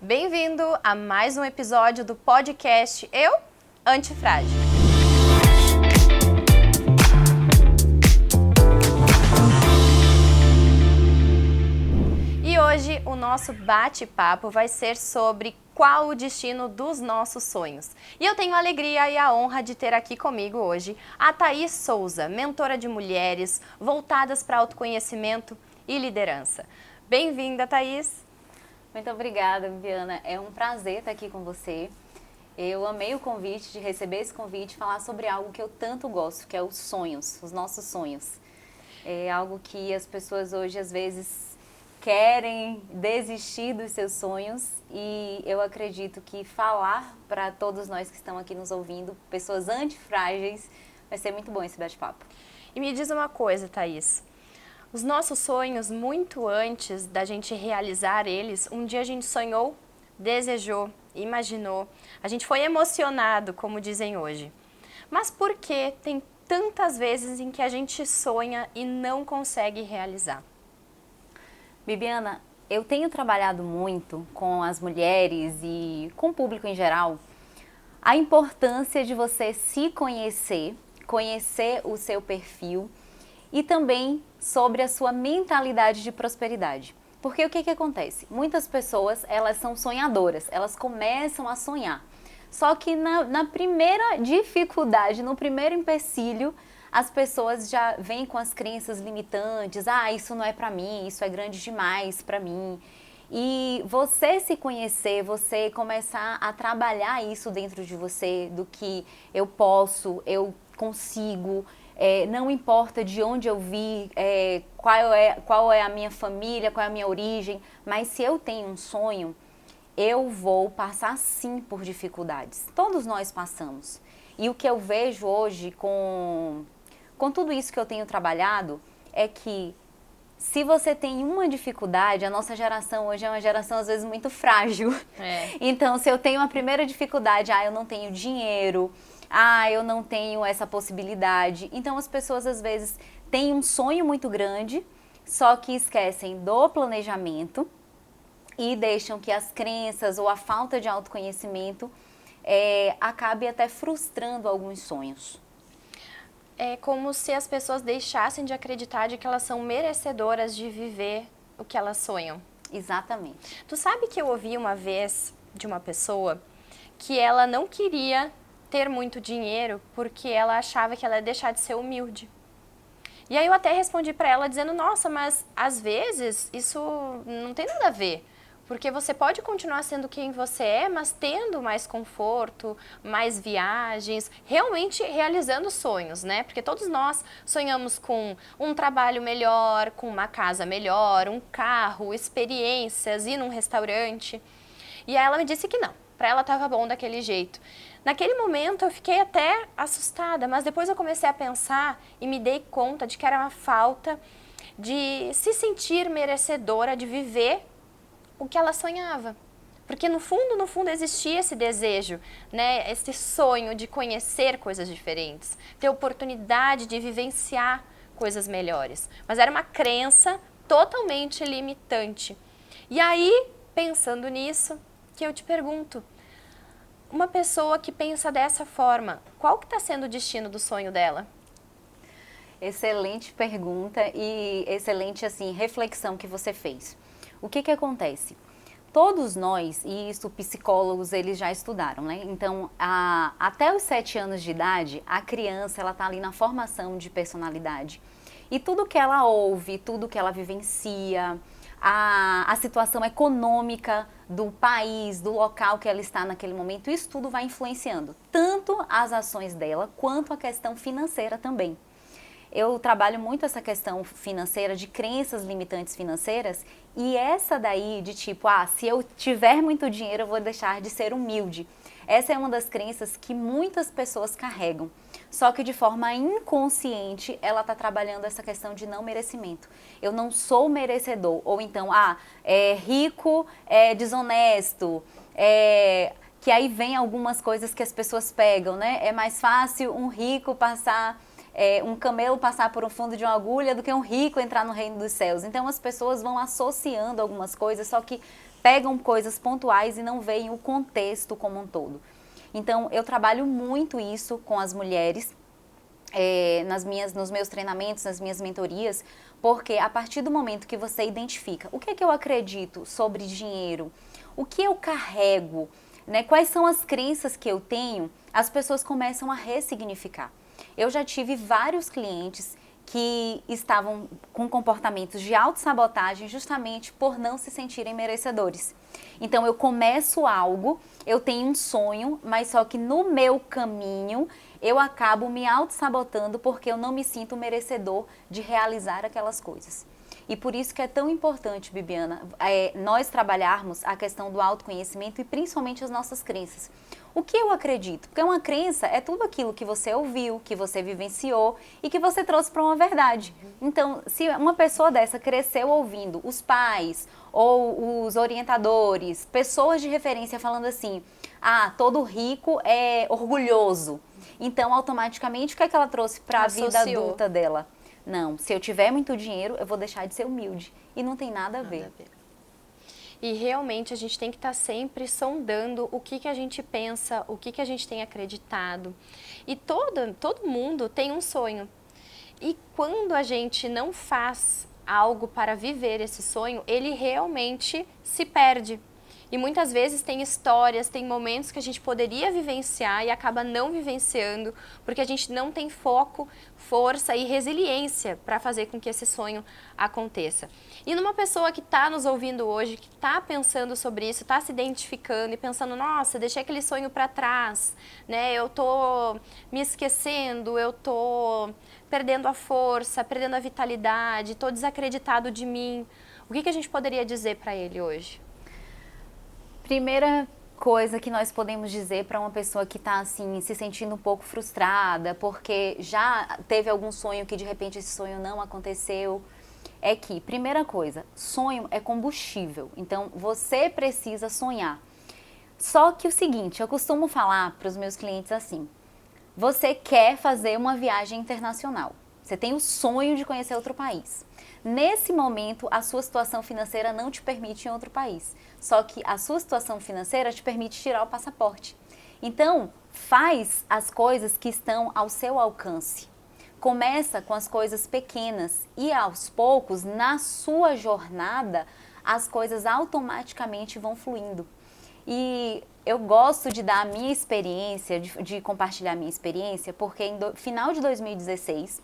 Bem-vindo a mais um episódio do podcast Eu, Antifrágil. E hoje o nosso bate-papo vai ser sobre qual o destino dos nossos sonhos. E eu tenho a alegria e a honra de ter aqui comigo hoje a Thaís Souza, mentora de mulheres voltadas para autoconhecimento e liderança. Bem-vinda, Thaís! Muito obrigada, Viviana. É um prazer estar aqui com você. Eu amei o convite, de receber esse convite, falar sobre algo que eu tanto gosto, que é os sonhos, os nossos sonhos. É algo que as pessoas hoje, às vezes, querem desistir dos seus sonhos e eu acredito que falar para todos nós que estão aqui nos ouvindo, pessoas antifrágeis, vai ser muito bom esse bate-papo. E me diz uma coisa, Thaís. Os nossos sonhos, muito antes da gente realizar eles, um dia a gente sonhou, desejou, imaginou, a gente foi emocionado, como dizem hoje. Mas por que tem tantas vezes em que a gente sonha e não consegue realizar? Bibiana, eu tenho trabalhado muito com as mulheres e com o público em geral a importância de você se conhecer, conhecer o seu perfil e também sobre a sua mentalidade de prosperidade. Porque o que acontece? Muitas pessoas, elas são sonhadoras, elas começam a sonhar. Só que na primeira dificuldade, no primeiro empecilho, as pessoas já vêm com as crenças limitantes. Ah, isso não é pra mim, isso é grande demais pra mim. E você se conhecer, você começar a trabalhar isso dentro de você, do que eu posso, eu consigo. Não importa de onde eu vi, qual é a minha família, qual é a minha origem, mas se eu tenho um sonho, eu vou passar sim por dificuldades. Todos nós passamos. E o que eu vejo hoje com tudo isso que eu tenho trabalhado é que se você tem uma dificuldade, a nossa geração hoje é uma geração às vezes muito frágil. Então, se eu tenho uma primeira dificuldade, eu não tenho dinheiro, eu não tenho essa possibilidade. Então as pessoas às vezes têm um sonho muito grande, só que esquecem do planejamento e deixam que as crenças ou a falta de autoconhecimento acabe até frustrando alguns sonhos. É como se as pessoas deixassem de acreditar de que elas são merecedoras de viver o que elas sonham. Exatamente. Tu sabe que eu ouvi uma vez de uma pessoa que ela não queria ter muito dinheiro porque ela achava que ela ia deixar de ser humilde. E aí eu até respondi para ela dizendo, nossa, mas às vezes isso não tem nada a ver. Porque você pode continuar sendo quem você é, mas tendo mais conforto, mais viagens, realmente realizando sonhos, né? Porque todos nós sonhamos com um trabalho melhor, com uma casa melhor, um carro, experiências, ir num restaurante. E aí ela me disse que não, para ela estava bom daquele jeito. Naquele momento eu fiquei até assustada, mas depois eu comecei a pensar e me dei conta de que era uma falta de se sentir merecedora de viver o que ela sonhava. Porque no fundo existia esse desejo, né? Esse sonho de conhecer coisas diferentes, ter oportunidade de vivenciar coisas melhores. Mas era uma crença totalmente limitante. E aí, pensando nisso, que eu te pergunto, uma pessoa que pensa dessa forma, qual que está sendo o destino do sonho dela? Excelente pergunta e excelente reflexão que você fez. O que acontece? Todos nós, e isso psicólogos eles já estudaram, né? Então, até os 7 anos de idade, a criança ela está ali na formação de personalidade. E tudo que ela ouve, tudo que ela vivencia, a situação econômica do país, do local que ela está naquele momento, isso tudo vai influenciando tanto as ações dela quanto a questão financeira também. Eu trabalho muito essa questão financeira, de crenças limitantes financeiras, e essa daí de tipo, se eu tiver muito dinheiro eu vou deixar de ser humilde. Essa é uma das crenças que muitas pessoas carregam, só que de forma inconsciente ela está trabalhando essa questão de não merecimento. Eu não sou merecedor, ou então, rico é desonesto, que aí vem algumas coisas que as pessoas pegam, né? É mais fácil um rico passar... um camelo passar por um fundo de uma agulha do que um rico entrar no reino dos céus. Então as pessoas vão associando algumas coisas, só que pegam coisas pontuais e não veem o contexto como um todo. Então, eu trabalho muito isso com as mulheres, nos meus treinamentos, nas minhas mentorias, porque a partir do momento que você identifica o que é que eu acredito sobre dinheiro, o que eu carrego, né, quais são as crenças que eu tenho, as pessoas começam a ressignificar. Eu já tive vários clientes que estavam com comportamentos de autossabotagem justamente por não se sentirem merecedores. Então eu começo algo, eu tenho um sonho, mas só que no meu caminho eu acabo me autossabotando porque eu não me sinto merecedor de realizar aquelas coisas. E por isso que é tão importante, Bibiana, nós trabalharmos a questão do autoconhecimento e principalmente as nossas crenças. O que eu acredito? Porque uma crença é tudo aquilo que você ouviu, que você vivenciou e que você trouxe para uma verdade. Então, se uma pessoa dessa cresceu ouvindo os pais ou os orientadores, pessoas de referência falando assim, todo rico é orgulhoso. Então, automaticamente, o que é que ela trouxe para a vida adulta dela? Não, se eu tiver muito dinheiro, eu vou deixar de ser humilde. E não tem nada a ver. E realmente a gente tem que estar sempre sondando o que a gente pensa, o que a gente tem acreditado. E todo mundo tem um sonho. E quando a gente não faz algo para viver esse sonho, ele realmente se perde. E muitas vezes tem histórias, tem momentos que a gente poderia vivenciar e acaba não vivenciando, porque a gente não tem foco, força e resiliência para fazer com que esse sonho aconteça. E numa pessoa que está nos ouvindo hoje, que está pensando sobre isso, está se identificando e pensando, nossa, deixei aquele sonho para trás, né? Eu tô me esquecendo, eu tô perdendo a força, perdendo a vitalidade, tô desacreditado de mim. O que a gente poderia dizer para ele hoje? Primeira coisa que nós podemos dizer para uma pessoa que está assim, se sentindo um pouco frustrada, porque já teve algum sonho que de repente esse sonho não aconteceu, é que, primeira coisa, sonho é combustível, então você precisa sonhar. Só que o seguinte, eu costumo falar para os meus clientes assim, você quer fazer uma viagem internacional, você tem o sonho de conhecer outro país. Nesse momento, a sua situação financeira não te permite ir em outro país. Só que a sua situação financeira te permite tirar o passaporte. Então, faz as coisas que estão ao seu alcance. Começa com as coisas pequenas e aos poucos, na sua jornada, as coisas automaticamente vão fluindo. E eu gosto de dar a minha experiência, de compartilhar a minha experiência, porque no final de 2016,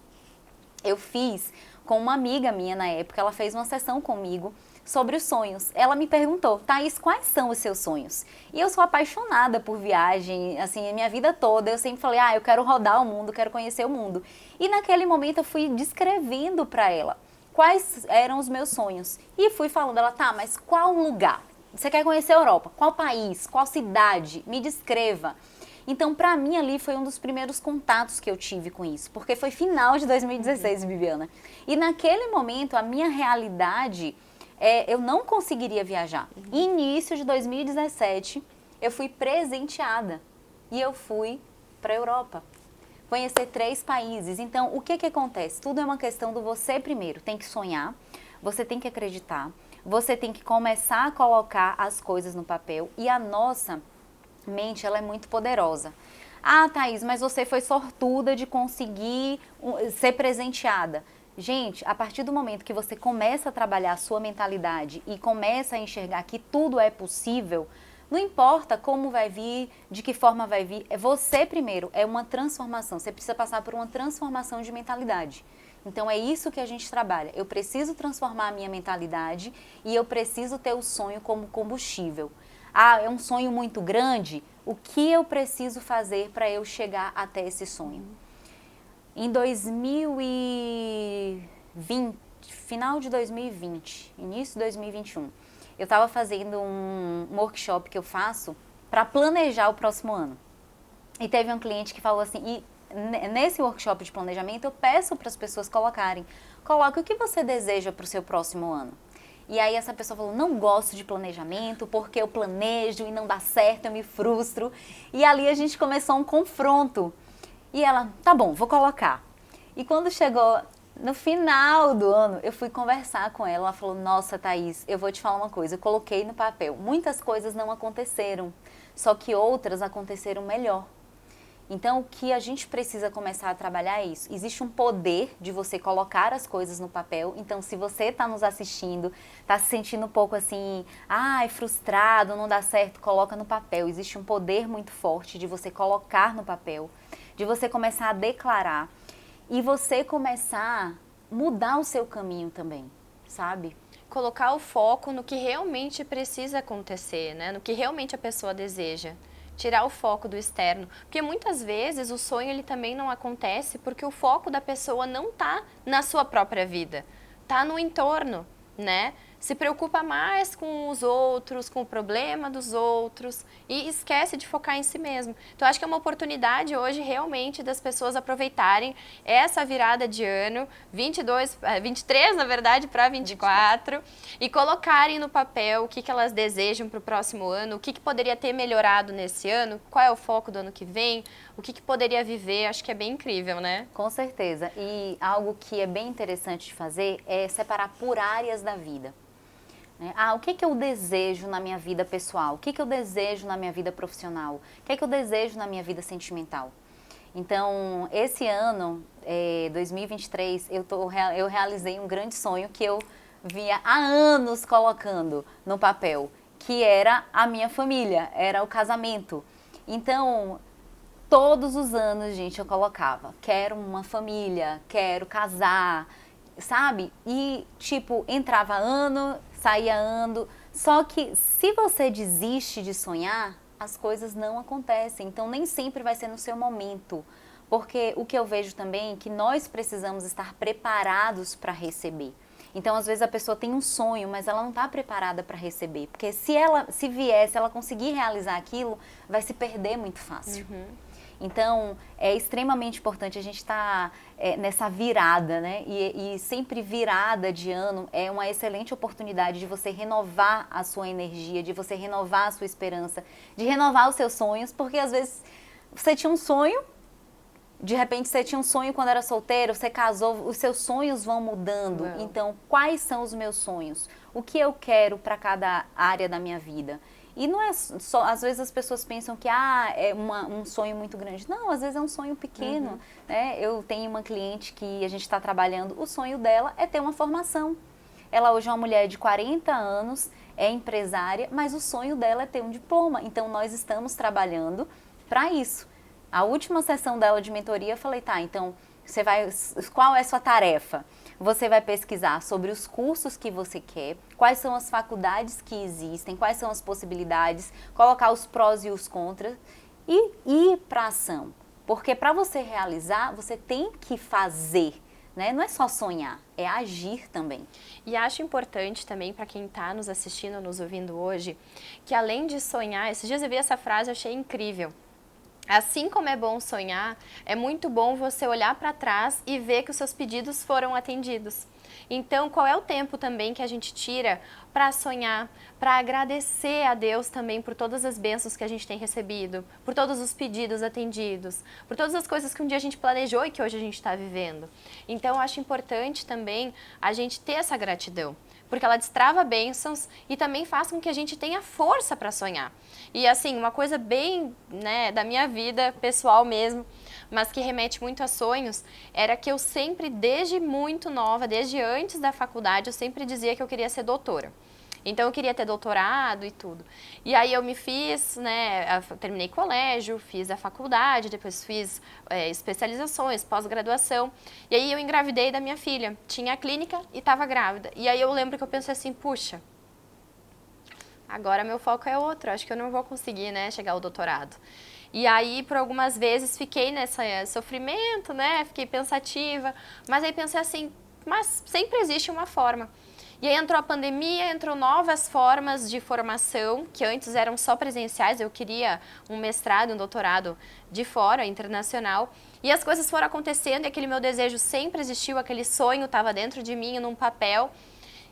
eu fiz com uma amiga minha na época, ela fez uma sessão comigo sobre os sonhos. Ela me perguntou, Thaís, quais são os seus sonhos? E eu sou apaixonada por viagem, assim, a minha vida toda. Eu sempre falei, eu quero rodar o mundo, quero conhecer o mundo. E naquele momento eu fui descrevendo para ela quais eram os meus sonhos. E fui falando, mas qual lugar? Você quer conhecer a Europa? Qual país? Qual cidade? Me descreva. Então, para mim, ali foi um dos primeiros contatos que eu tive com isso, porque foi final de 2016, Bibiana. E naquele momento, a minha realidade, eu não conseguiria viajar. Início de 2017, eu fui presenteada e eu fui para a Europa, conhecer 3 países. Então, o que acontece? Tudo é uma questão do você primeiro, tem que sonhar, você tem que acreditar, você tem que começar a colocar as coisas no papel e a nossa mente, ela é muito poderosa. Thaís, mas você foi sortuda de conseguir ser presenteada. Gente, a partir do momento que você começa a trabalhar a sua mentalidade e começa a enxergar que tudo é possível, não importa como vai vir, de que forma vai vir, você primeiro, é uma transformação. Você precisa passar por uma transformação de mentalidade. Então é isso que a gente trabalha. Eu preciso transformar a minha mentalidade e eu preciso ter o sonho como combustível. É um sonho muito grande, o que eu preciso fazer para eu chegar até esse sonho? Em 2020, final de 2020, início de 2021, eu estava fazendo um workshop que eu faço para planejar o próximo ano. E teve um cliente que falou assim, e nesse workshop de planejamento eu peço para as pessoas coloque o que você deseja para o seu próximo ano. E aí essa pessoa falou, não gosto de planejamento, porque eu planejo e não dá certo, eu me frustro. E ali a gente começou um confronto. E ela, tá bom, vou colocar. E quando chegou No final do ano, eu fui conversar com ela. Ela falou, nossa, Thaís, eu vou te falar uma coisa. Eu coloquei no papel. Muitas coisas não aconteceram, só que outras aconteceram melhor. Então, o que a gente precisa começar a trabalhar é isso. Existe um poder de você colocar as coisas no papel. Então, se você está nos assistindo, está se sentindo um pouco assim, ai, frustrado, não dá certo, coloca no papel. Existe um poder muito forte de você colocar no papel, de você começar a declarar e você começar a mudar o seu caminho também, sabe? Colocar o foco no que realmente precisa acontecer, né? No que realmente a pessoa deseja. Tirar o foco do externo, porque muitas vezes o sonho ele também não acontece porque o foco da pessoa não tá na sua própria vida, tá no entorno, né? Se preocupa mais com os outros, com o problema dos outros e esquece de focar em si mesmo. Então, acho que é uma oportunidade hoje realmente das pessoas aproveitarem essa virada de ano, 23 na verdade, para 24, e colocarem no papel o que elas desejam para o próximo ano, o que poderia ter melhorado nesse ano, qual é o foco do ano que vem, o que poderia viver. Acho que é bem incrível, né? Com certeza. E algo que é bem interessante de fazer é separar por áreas da vida. O que eu desejo na minha vida pessoal? O que eu desejo na minha vida profissional? O que eu desejo na minha vida sentimental? Então, esse ano, 2023, eu realizei um grande sonho que eu vinha há anos colocando no papel, que era a minha família, era o casamento. Então, todos os anos, gente, eu colocava, quero uma família, quero casar, sabe? E, tipo, entrava ano, saía ano. Só que se você desiste de sonhar, as coisas não acontecem. Então, nem sempre vai ser no seu momento. Porque o que eu vejo também é que nós precisamos estar preparados para receber. Então, às vezes a pessoa tem um sonho, mas ela não está preparada para receber. Porque se ela conseguir realizar aquilo, vai se perder muito fácil. Então, é extremamente importante a gente estar nessa virada, né? E sempre virada de ano é uma excelente oportunidade de você renovar a sua energia, de você renovar a sua esperança, de renovar os seus sonhos, porque às vezes você tinha um sonho, de repente você tinha um sonho quando era solteiro, você casou, os seus sonhos vão mudando. Então, quais são os meus sonhos? O que eu quero para cada área da minha vida? E não é só, às vezes as pessoas pensam que é um sonho muito grande. Não, às vezes é um sonho pequeno. Né? Eu tenho uma cliente que a gente está trabalhando, o sonho dela é ter uma formação. Ela hoje é uma mulher de 40 anos, é empresária, mas o sonho dela é ter um diploma. Então, nós estamos trabalhando para isso. A última sessão dela de mentoria, eu falei, tá, então, qual é a sua tarefa? Você vai pesquisar sobre os cursos que você quer, quais são as faculdades que existem, quais são as possibilidades, colocar os prós e os contras e ir para a ação. Porque para você realizar, você tem que fazer, né? Não é só sonhar, é agir também. E acho importante também para quem está nos assistindo, nos ouvindo hoje, que além de sonhar, esses dias eu vi essa frase, eu achei incrível. Assim como é bom sonhar, é muito bom você olhar para trás e ver que os seus pedidos foram atendidos. Então, qual é o tempo também que a gente tira para sonhar, para agradecer a Deus também por todas as bênçãos que a gente tem recebido, por todos os pedidos atendidos, por todas as coisas que um dia a gente planejou e que hoje a gente está vivendo. Então, eu acho importante também a gente ter essa gratidão, porque ela destrava bênçãos e também faz com que a gente tenha força para sonhar. E assim, uma coisa bem, né, da minha vida pessoal mesmo, mas que remete muito a sonhos, era que eu sempre, desde muito nova, desde antes da faculdade, eu sempre dizia que eu queria ser doutora. Então eu queria ter doutorado e tudo. E aí eu me fiz, né, terminei colégio, fiz a faculdade, depois fiz especializações, pós-graduação. E aí eu engravidei da minha filha. Tinha a clínica e estava grávida. E aí eu lembro que eu pensei assim, puxa, agora meu foco é outro, acho que eu não vou conseguir, né, chegar ao doutorado. E aí, por algumas vezes, fiquei nesse sofrimento, né, fiquei pensativa. Mas aí pensei assim, mas sempre existe uma forma. E aí entrou a pandemia, entrou novas formas de formação, que antes eram só presenciais, eu queria um mestrado, um doutorado de fora, internacional. E as coisas foram acontecendo e aquele meu desejo sempre existiu, aquele sonho estava dentro de mim, num papel.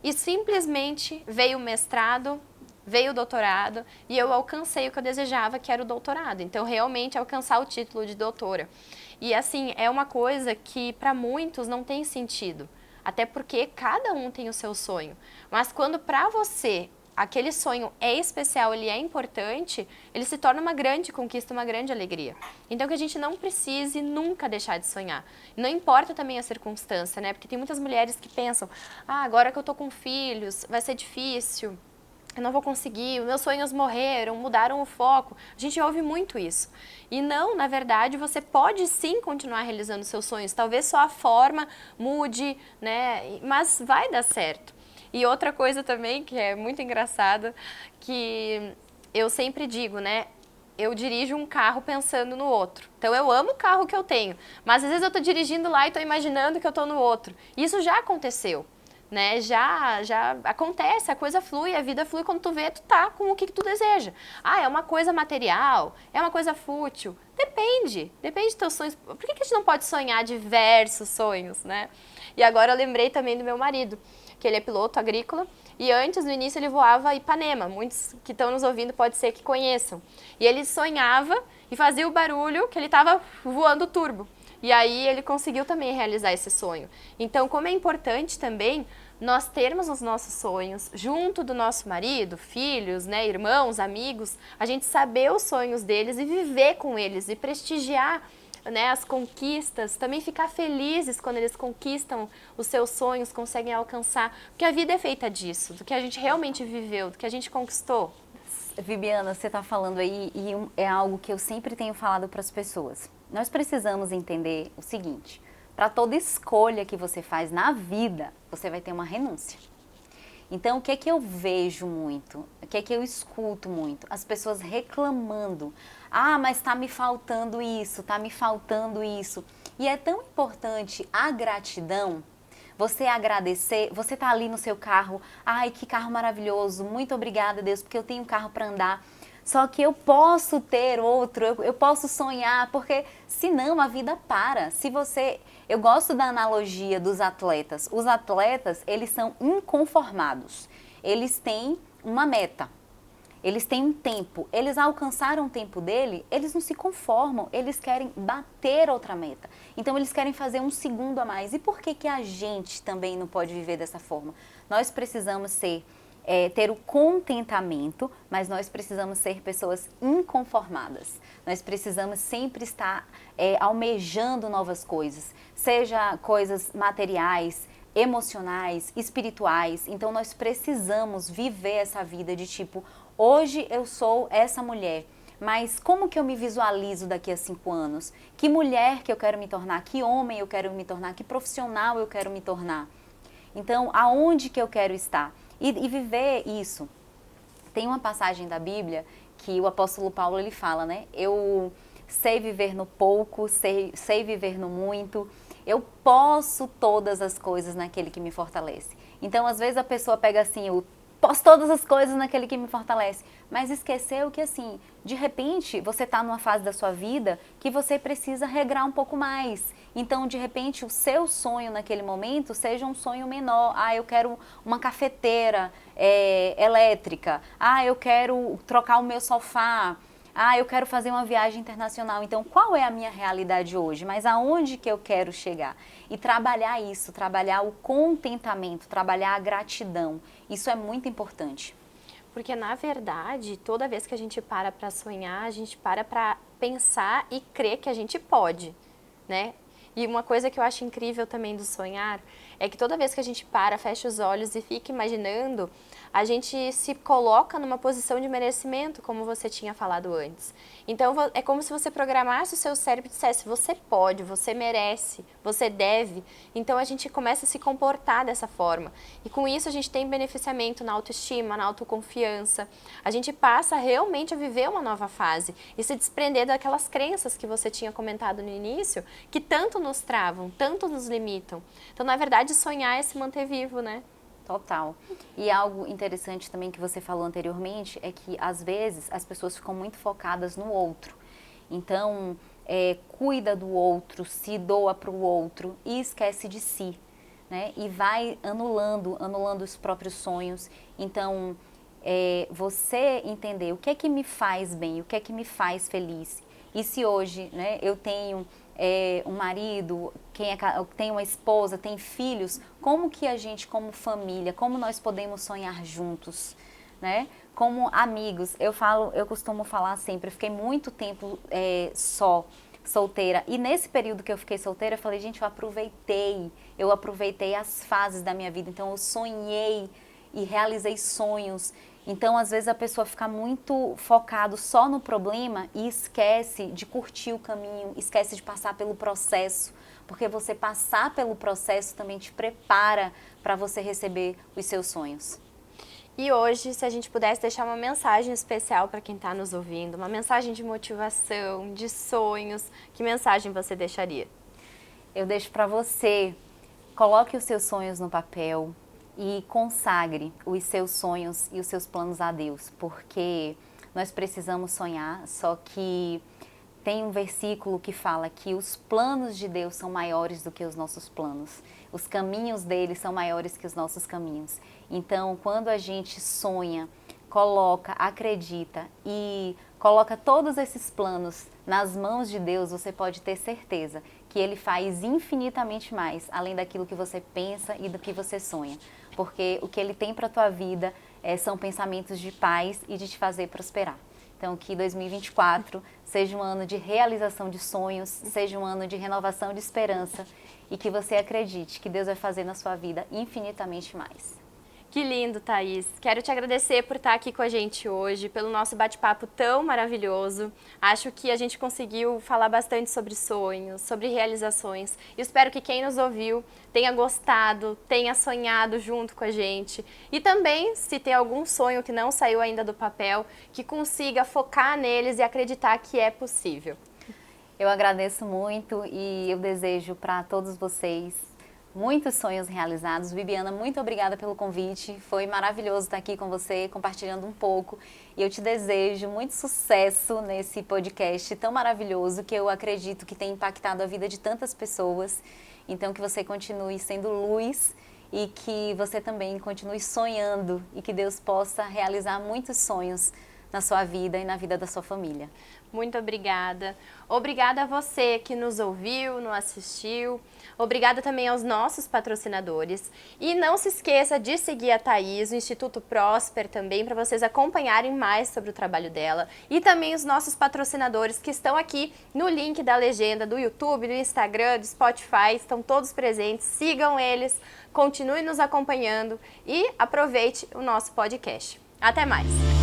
E simplesmente veio o mestrado, veio o doutorado e eu alcancei o que eu desejava, que era o doutorado. Então, realmente, alcançar o título de doutora. E, assim, é uma coisa que para muitos não tem sentido. Até porque cada um tem o seu sonho. Mas quando para você aquele sonho é especial, ele é importante, ele se torna uma grande conquista, uma grande alegria. Então que a gente não precise nunca deixar de sonhar. Não importa também a circunstância, né? Porque tem muitas mulheres que pensam, agora que eu tô com filhos, vai ser difícil, eu não vou conseguir, meus sonhos morreram, mudaram o foco. A gente ouve muito isso. E não, na verdade, você pode sim continuar realizando seus sonhos. Talvez só a forma mude, né? Mas vai dar certo. E outra coisa também, que é muito engraçada, que eu sempre digo, né? Eu dirijo um carro pensando no outro. Então eu amo o carro que eu tenho, mas às vezes eu tô dirigindo lá e tô imaginando que eu tô no outro. Isso já aconteceu, né? Já acontece, a coisa flui, a vida flui quando tu vê, tu tá com o que tu deseja. É uma coisa material? É uma coisa fútil? Depende dos teus sonhos. Por que a gente não pode sonhar diversos sonhos, né? E agora eu lembrei também do meu marido, que ele é piloto agrícola, e antes, no início, ele voava a Ipanema. Muitos que estão nos ouvindo pode ser que conheçam. E ele sonhava e fazia o barulho que ele estava voando turbo. E aí ele conseguiu também realizar esse sonho. Então, como é importante também nós termos os nossos sonhos junto do nosso marido, filhos, né, irmãos, amigos, a gente saber os sonhos deles e viver com eles e prestigiar, né, as conquistas, também ficar felizes quando eles conquistam os seus sonhos, conseguem alcançar, porque a vida é feita disso, do que a gente realmente viveu, do que a gente conquistou. Vibiana, você está falando aí e é algo que eu sempre tenho falado para as pessoas. Nós precisamos entender o seguinte, para toda escolha que você faz na vida, você vai ter uma renúncia. Então, o que é que eu vejo muito? O que é que eu escuto muito? As pessoas reclamando. Mas está me faltando isso, está me faltando isso. E é tão importante a gratidão, você agradecer, você está ali no seu carro, que carro maravilhoso, muito obrigada, Deus, porque eu tenho um carro para andar. Só que eu posso ter outro, eu posso sonhar, porque senão a vida para. Eu gosto da analogia dos atletas. Os atletas, eles são inconformados. Eles têm uma meta. Eles têm um tempo. Eles alcançaram o tempo dele, eles não se conformam. Eles querem bater outra meta. Então, eles querem fazer um segundo a mais. E por que a gente também não pode viver dessa forma? Nós precisamos ter o contentamento, mas nós precisamos ser pessoas inconformadas. Nós precisamos sempre estar almejando novas coisas, seja coisas materiais, emocionais, espirituais. Então nós precisamos viver essa vida de tipo, hoje eu sou essa mulher, mas como que eu me visualizo daqui a 5 anos? Que mulher que eu quero me tornar? Que homem eu quero me tornar? Que profissional eu quero me tornar? Então, aonde que eu quero estar? E viver isso. Tem uma passagem da Bíblia que o apóstolo Paulo ele fala, né? Eu sei viver no pouco, sei viver no muito. Eu posso todas as coisas naquele que me fortalece. Então, às vezes a pessoa pega assim, eu posso todas as coisas naquele que me fortalece, mas esqueceu que assim, de repente, você está numa fase da sua vida que você precisa regrar um pouco mais. Então, de repente, o seu sonho naquele momento seja um sonho menor. Eu quero uma cafeteira elétrica. Eu quero trocar o meu sofá. Eu quero fazer uma viagem internacional. Então, qual é a minha realidade hoje? Mas aonde que eu quero chegar? E trabalhar isso, trabalhar o contentamento, trabalhar a gratidão. Isso é muito importante. Porque, na verdade, toda vez que a gente para sonhar, a gente para pensar e crer que a gente pode, né? E uma coisa que eu acho incrível também do sonhar é que toda vez que a gente fecha os olhos e fica imaginando, a gente se coloca numa posição de merecimento, como você tinha falado antes. Então, é como se você programasse o seu cérebro e dissesse, você pode, você merece, você deve. Então, a gente começa a se comportar dessa forma. E com isso, a gente tem beneficiamento na autoestima, na autoconfiança. A gente passa realmente a viver uma nova fase e se desprender daquelas crenças que você tinha comentado no início, que tanto nos travam, tanto nos limitam. Então, na verdade, sonhar é se manter vivo, né? Total. E algo interessante também que você falou anteriormente é que, às vezes, as pessoas ficam muito focadas no outro. Então, cuida do outro, se doa para o outro e esquece de si, né? E vai anulando os próprios sonhos. Então, você entender o que é que me faz bem, o que é que me faz feliz. E se hoje, né, eu tenho um marido, tem uma esposa, tem filhos, como que a gente, como família, como nós podemos sonhar juntos, né? Como amigos, eu costumo falar sempre, eu fiquei muito tempo solteira, e nesse período que eu fiquei solteira, eu falei, gente, eu aproveitei as fases da minha vida, então eu sonhei e realizei sonhos. Então, às vezes a pessoa fica muito focado só no problema e esquece de curtir o caminho, esquece de passar pelo processo, porque você passar pelo processo também te prepara para você receber os seus sonhos. E hoje, se a gente pudesse deixar uma mensagem especial para quem está nos ouvindo, uma mensagem de motivação, de sonhos, que mensagem você deixaria? Eu deixo para você, coloque os seus sonhos no papel e consagre os seus sonhos e os seus planos a Deus, porque nós precisamos sonhar, só que tem um versículo que fala que os planos de Deus são maiores do que os nossos planos. Os caminhos dele são maiores que os nossos caminhos. Então, quando a gente sonha, coloca, acredita e coloca todos esses planos nas mãos de Deus, você pode ter certeza que Ele faz infinitamente mais, além daquilo que você pensa e do que você sonha. Porque o que Ele tem para a tua vida são pensamentos de paz e de te fazer prosperar. Então, que 2024 seja um ano de realização de sonhos, seja um ano de renovação de esperança e que você acredite que Deus vai fazer na sua vida infinitamente mais. Que lindo, Thaís. Quero te agradecer por estar aqui com a gente hoje, pelo nosso bate-papo tão maravilhoso. Acho que a gente conseguiu falar bastante sobre sonhos, sobre realizações. E espero que quem nos ouviu tenha gostado, tenha sonhado junto com a gente. E também, se tem algum sonho que não saiu ainda do papel, que consiga focar neles e acreditar que é possível. Eu agradeço muito e eu desejo para todos vocês muitos sonhos realizados. Bibiana, muito obrigada pelo convite. Foi maravilhoso estar aqui com você, compartilhando um pouco. E eu te desejo muito sucesso nesse podcast tão maravilhoso que eu acredito que tem impactado a vida de tantas pessoas. Então, que você continue sendo luz e que você também continue sonhando e que Deus possa realizar muitos sonhos na sua vida e na vida da sua família. Muito obrigada. Obrigada a você que nos ouviu, nos assistiu. Obrigada também aos nossos patrocinadores. E não se esqueça de seguir a Thaís, o Instituto Prosper também, para vocês acompanharem mais sobre o trabalho dela. E também os nossos patrocinadores que estão aqui no link da legenda do YouTube, do Instagram, do Spotify. Estão todos presentes. Sigam eles, continue nos acompanhando e aproveite o nosso podcast. Até mais!